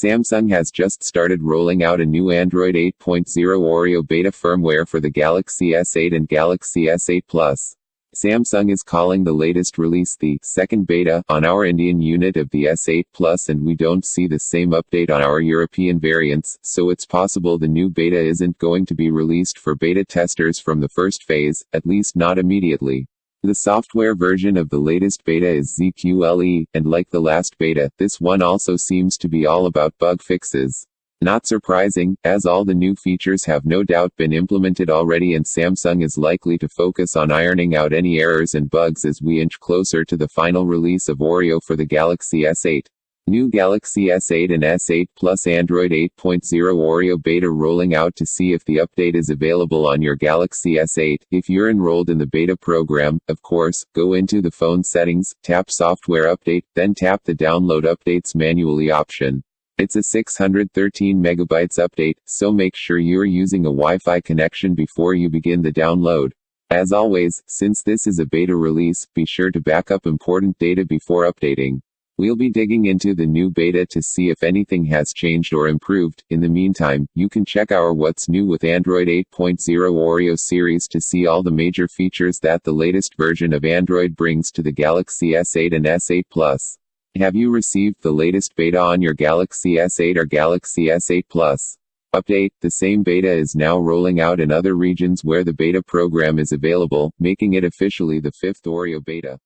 Samsung has just started rolling out a new Android 8.0 Oreo beta firmware for the Galaxy S8 and Galaxy S8 Plus. Samsung is calling the latest release the second beta on our Indian unit of the S8 Plus, and we don't see the same update on our European variants, so it's possible the new beta isn't going to be released for beta testers from the first phase, at least not immediately. The software version of the latest beta is ZQLE, and like the last beta, this one also seems to be all about bug fixes. Not surprising, as all the new features have no doubt been implemented already, and Samsung is likely to focus on ironing out any errors and bugs as we inch closer to the final release of Oreo for the Galaxy S8. New Galaxy S8 and S8 Plus Android 8.0 Oreo beta rolling out. To see if the update is available on your Galaxy S8. If you're enrolled in the beta program, of course, go into the phone settings, tap Software Update, then tap the Download Updates Manually option. It's a 613 megabytes update, so make sure you're using a Wi-Fi connection before you begin the download. As always, since this is a beta release, be sure to back up important data before updating. We'll be digging into the new beta to see if anything has changed or improved. In the meantime, you can check our What's New with Android 8.0 Oreo series to see all the major features that the latest version of Android brings to the Galaxy S8 and S8 Plus. Have you received the latest beta on your Galaxy S8 or Galaxy S8 Plus? Update: the same beta is now rolling out in other regions where the beta program is available, making it officially the fifth Oreo beta.